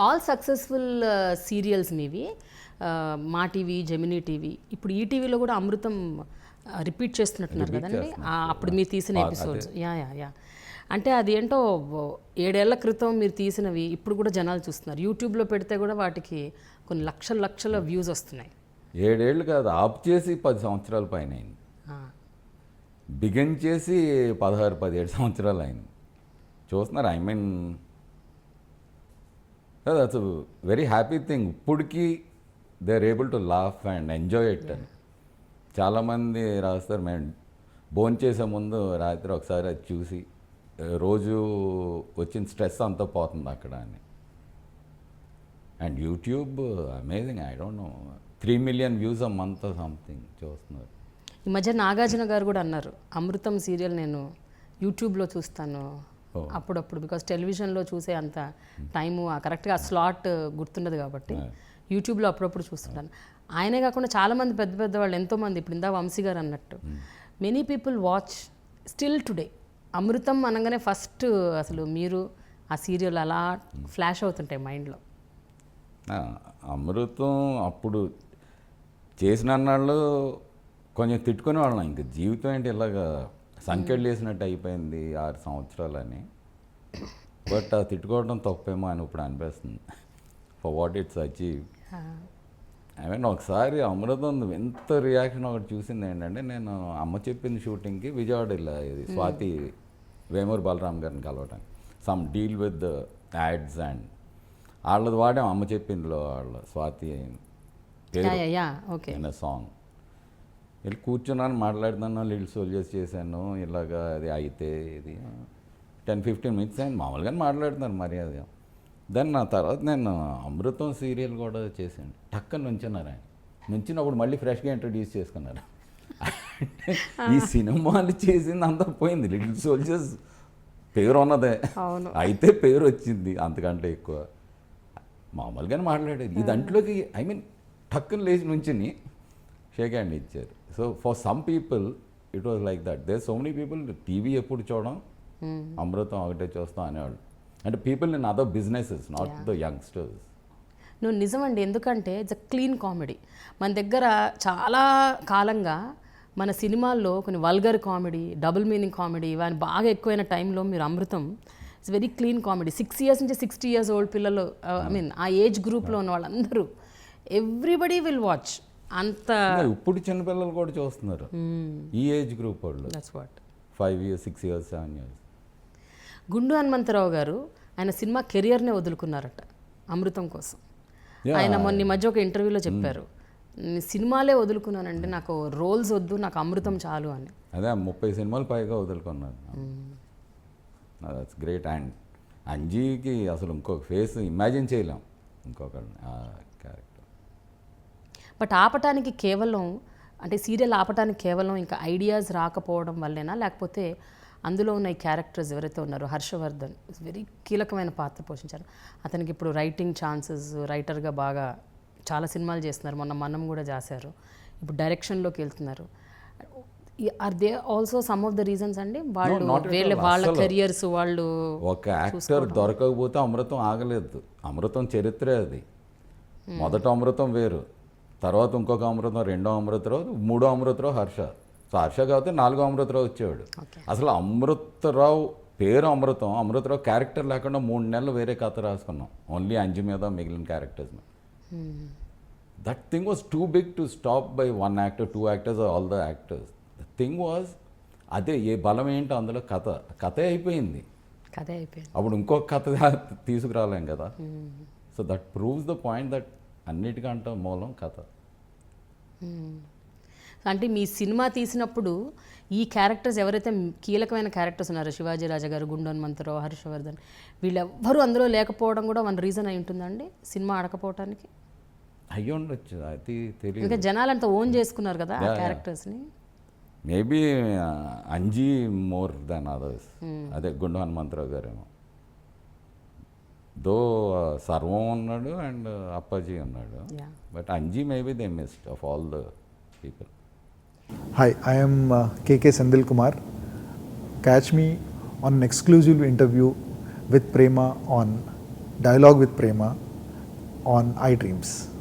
All successful serials మీవి, మా TV, Gemini TV, ఇప్పుడు ఈ టీవీలో కూడా అమృతం రిపీట్ చేస్తున్నట్టున్నారు కదండి, అప్పుడు మీరు తీసిన ఎపిసోడ్స్. యా అంటే అది ఏంటో 7 ఏళ్ల క్రితం మీరు తీసినవి ఇప్పుడు కూడా జనాలు చూస్తున్నారు. యూట్యూబ్లో పెడితే కూడా వాటికి కొన్ని లక్షల వ్యూస్ వస్తున్నాయి. 7 ఏళ్ళు కాదు, ఆప్ చేసి 10 సంవత్సరాల పైన అయింది. బిగిన్ చేసి 16-17 సంవత్సరాలు అయింది. చూస్తున్నారు. I mean that's very happy thing. ఇప్పటికీ they are able to laugh and enjoy it అని. చాలామంది రాస్తారు, మేము భోంచేసే ముందు రాత్రి ఒకసారి అది చూసి రోజు వచ్చిన స్ట్రెస్ అంతా పోతుంది అక్కడ అని. And YouTube amazing. I don't know 3 million views a month something చూస్తున్నారు. ఈ మధ్య నాగార్జున గారు కూడా అన్నారు, అమృతం సీరియల్ నేను యూట్యూబ్లో చూస్తాను అప్పుడప్పుడు, బికాస్ టెలివిజన్లో చూసే అంత టైము కరెక్ట్గా ఆ స్లాట్ గుర్తుండదు కాబట్టి యూట్యూబ్లో అప్పుడప్పుడు చూస్తుంటాను. ఆయనే కాకుండా చాలామంది పెద్ద వాళ్ళు ఎంతోమంది, ఇప్పుడు ఇందా వంశీ గారు అన్నట్టు many people watch still today. Amrutham అనగానే ఫస్ట్ అసలు మీరు ఆ సీరియల్ అలా ఫ్లాష్ అవుతుంటాయి మైండ్లో. అమృతం అప్పుడు చేసిన అన్నాళ్ళు కొంచెం తిట్టుకునే వాళ్ళం, ఇంక జీవితం ఏంటి ఇలాగా సంఖ్యలు వేసినట్టు అయిపోయింది 6 సంవత్సరాలని. బట్ ఆ తిట్టుకోవడం తప్పేమో అని ఇప్పుడు అనిపిస్తుంది, for what it's achieve. I mean ఒకసారి అమృతం ఎంత రియాక్షన్ ఒకటి చూసింది ఏంటంటే, నేను అమ్మ చెప్పింది షూటింగ్కి విజయవాడ ఇలా ఇది స్వాతి వేమూరు బలరామ్ గారిని కలవటానికి, some deal with ads and వాళ్ళది వాడాం. అమ్మ చెప్పిందిలో వాళ్ళ స్వాతి పేరు సాంగ్ వెళ్ళి కూర్చున్నాను, మాట్లాడుతున్నాను, లిటిల్ సోల్జర్స్ చేశాను, ఇలాగా అది అయితే ఇది 10-15 minutes అయింది. మామూలుగానే మాట్లాడుతున్నాను మరి అది. దాన్ని నా తర్వాత నేను అమృతం సీరియల్ కూడా చేశాను. టక్కన నుంచున్నారు ఆయన. నుంచినప్పుడు మళ్ళీ ఫ్రెష్గా ఇంట్రడ్యూస్ చేసుకున్నారు. ఈ సినిమాలు చేసింది అంతా పోయింది, లిటిల్ సోల్జర్స్ పేరు ఉన్నదే, అయితే పేరు వచ్చింది, అంతకంటే ఎక్కువ మామూలుగానే మాట్లాడేది. ఈ దాంట్లోకి ఐ మీన్ టక్కన లేచి నుంచుని షేక్ హ్యాండ్ ఇచ్చారు. So for some people it was like that. There so many people TV ఎప్పుడు చూడడం, అమృతం ఒకటే చూస్తాం అనేవాళ్ళు. అంటే people in other businesses, not the youngsters. నువ్వు నిజమండి, ఎందుకంటే ఇట్స్ అ క్లీన్ కామెడీ. మన దగ్గర చాలా కాలంగా మన సినిమాల్లో కొన్ని vulgar comedy, double meaning comedy ఇవన్నీ బాగా ఎక్కువైన టైంలో మీరు Amrutham it's very clean comedy. 6 years నుంచి 60 years ఓల్డ్ పిల్లలు, ఐ మీన్ ఆ ఏజ్ గ్రూప్లో ఉన్న వాళ్ళందరూ ఎవ్రీబడి విల్ వాచ్. అంత ఇప్పుడు చిన్నపిల్లలు కూడా చూస్తున్నారు, ఈ ఏజ్ గ్రూప్ వాళ్ళు. That's what 5 years, 6 years, 7 years. గుండు హనుమంతరావు గారు ఆయన సినిమా కెరియర్నే వదులుకున్నారట అమృతం కోసం. ఆయన మొన్న మధ్య ఒక ఇంటర్వ్యూలో చెప్పారు, సినిమాలే వదులుకున్నానండి, నాకు రోల్స్ వద్దు, నాకు అమృతం చాలు అని. అదే 30 సినిమాలు పైగా వదులుకున్నారు. That's great. అండ్ అంజీకి అసలు ఇంకొక ఫేస్ ఇమాజిన్ చేయలేం, ఇంకొక క్యారెక్టర్. బట్ ఆపటానికి కేవలం అంటే సీరియల్ ఆపటానికి కేవలం ఇంకా ఐడియాస్ రాకపోవడం వల్లేనా, లేకపోతే అందులో ఉన్న ఈ క్యారెక్టర్స్ ఎవరైతే ఉన్నారో హర్షవర్ధన్ వెరీ కీలకమైన పాత్ర పోషించారు. అతనికి ఇప్పుడు రైటింగ్ ఛాన్సెస్, రైటర్గా బాగా చాలా సినిమాలు చేస్తున్నారు, మొన్న మనం కూడా చేశారు, ఇప్పుడు డైరెక్షన్లోకి వెళ్తున్నారు. Are they also some of the reasons అండి వాళ్ళ కెరియర్స్ వాళ్ళు? ఒక యాక్టర్ దొరకకపోతే అమృతం ఆగలేదు. అమృతం చరిత్రే అది. మొదట అమృతం వేరు, తర్వాత ఇంకొక అమృతం, రెండో అమృతరావు, మూడో అమృతరావు హర్ష. సో హర్ష కాబట్టి 4వ అమృతరావు వచ్చేవాడు. అసలు అమృతరావు పేరు అమృతం, అమృతరావు క్యారెక్టర్ లేకుండా 3 నెలలు వేరే కథ రాసుకున్నాం, ఓన్లీ అంజు మీద మిగిలిన క్యారెక్టర్స్ మీద. That thing was too big to stop by 1 actor, 2 actors, all the actors. The thing was అదే, ఏ బలం ఏంటో అందులో కథే అయిపోయింది. అప్పుడు ఇంకొక కథ తీసుకురాలేం కదా. So that proves the point that అన్నిటికంటే మూలం కథ. అంటే మీ సినిమా తీసినప్పుడు ఈ క్యారెక్టర్స్ ఎవరైతే కీలకమైన క్యారెక్టర్స్ ఉన్నారో, శివాజీ రాజా గారు, గుండు హనుమంతరావు, హర్షవర్ధన్, వీళ్ళెవ్వరూ అందులో లేకపోవడం కూడా వన్ రీజన్ అయి ఉంటుందండి సినిమా ఆడకపోవటానికి? అయ్యి ఉండొచ్చు, అది తెలియదు. ఇంకా జనాలు అంతా ఓన్ చేసుకున్నారు కదా ఆ క్యారెక్టర్స్ని. Maybe Anji more than others. అదే గుండు హనుమంతరావు గారేమో, దో సర్వం ఉన్నాడు అండ్ అప్పాజీ ఉన్నాడు, but Anji maybe they missed of all the people. Hi, I am KK Sendil Kumar. Catch me on an exclusive interview with Prema on Dialogue with Prema on iDreams.